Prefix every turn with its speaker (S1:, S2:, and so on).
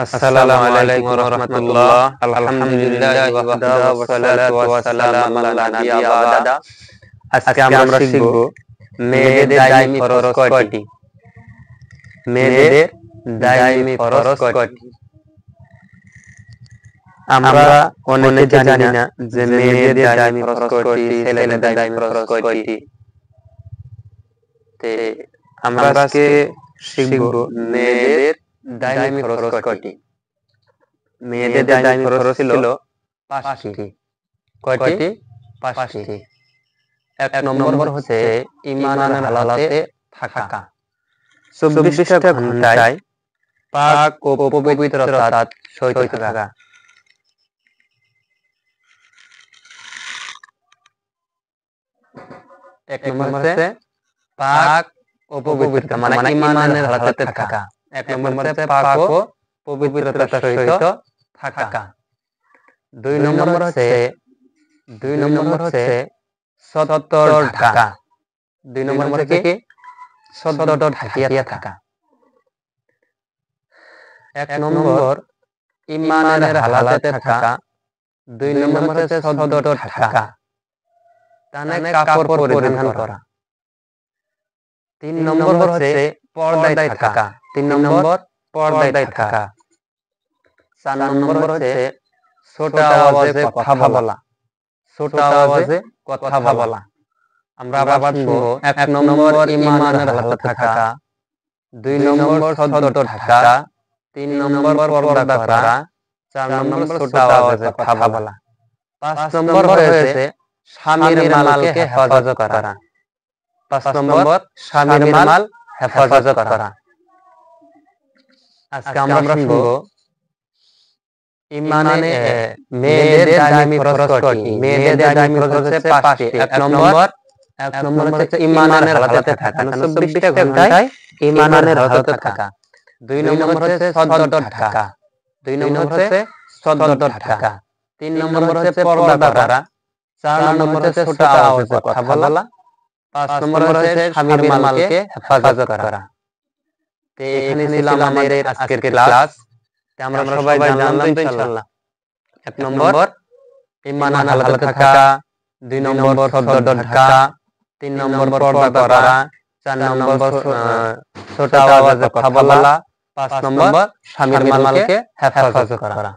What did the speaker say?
S1: আসসালামু আলাইকুম ওয়া রাহমাতুল্লাহ। আলহামদুলিল্লাহি ওয়াহদাহু ওয়াসসালাতু ওয়াসসালামু আলা নাবিয়্যিনা বা'দা। আজকে আমরা শিখব মেয়েদের দাইমি ফরজ কয়টি? মেয়েদের দাইমি ফরজ কয়টি? আমরা অনেকে জানি না যে মেয়েদের দাইমি ফরজ কয়টি, ছেলেদের দাইমি ফরজ কয়টি। তে আমরা আজকে শিখব মেয়েদের দাইমি ফরজ কয়টি। মেয়েদের দাইমি ফরজ ছিল 5টি। কয়টি? 5টি। এক নম্বর হচ্ছে ঈমানের হালাতে থাকা, 24টা ঘন্টায় পাক ও পবিত্রতার সহিত থাকা। এক নম্বর হচ্ছে পাক ও পবিত্রতা, মানে ঈমানের হালাতে থাকা। এক নম্বর হচ্ছে পাক ও পবিত্রতার সহিত থাকা। দুই নম্বর হচ্ছে সত্তর ঢাকা। দুই নম্বর হচ্ছে কি? সত্তর ঢাকিয়া থাকা। এক নম্বর ঈমানের হালাতে থাকা, দুই নম্বর হচ্ছে সত্তর ঢাকা, তানে কাপড় পরিধান করা। তিন নম্বর হচ্ছে পর্দায় থাকা। তিন নম্বর পর্দায় থাকা। চার নম্বর হচ্ছে ছোট আওয়াজে কথা বলা। ছোট আওয়াজে কথা বলা। আমরা আবার শুনবো। এক নম্বর ঈমানের হালাতে থাকা, দুই নম্বর সত্তর ঢাকা, তিন নম্বর পর্দা করা, চার নম্বর ছোট আওয়াজে কথা বলা। পাঁচ নম্বর হয়েছে স্বামীর মালকে হেফাজত করা। পাঁচ নম্বর স্বামীর মাল হেফাজত করা। আজকে আমরা শুনবো ঈমানে মেয়েদের দাইমি ফরজ কয়টি? মেয়েদের দাইমি ফরজ হচ্ছে 5টি। এক নম্বর হচ্ছে ঈমানের হালাতে থাকা, 24টা ঘন্টায় ঈমানের হালাতে থাকা। দুই নম্বর হচ্ছে সত্তর ঢাকা। দুই নম্বর হচ্ছে সত্তর ঢাকা। তিন নম্বর হচ্ছে পর্দা করা। চার নম্বর হচ্ছে ছোট আওয়াজে কথা বলা। পাঁচ নম্বর হচ্ছে স্বামীর মালকে হেফাজত করা। তো এখানে ছিল আমাদের আজকের ক্লাস। আমরা সবাই জানলাম তো ইনশাআল্লাহ। এক নম্বর ঈমানের হালাতে থাকা, দুই নম্বর সত্তর ঢাকা, তিন নম্বর পর্দা করা, চার নম্বর ছোট আওয়াজে কথা বলা, পাঁচ নম্বর স্বামীর মালকে হেফাজত করা।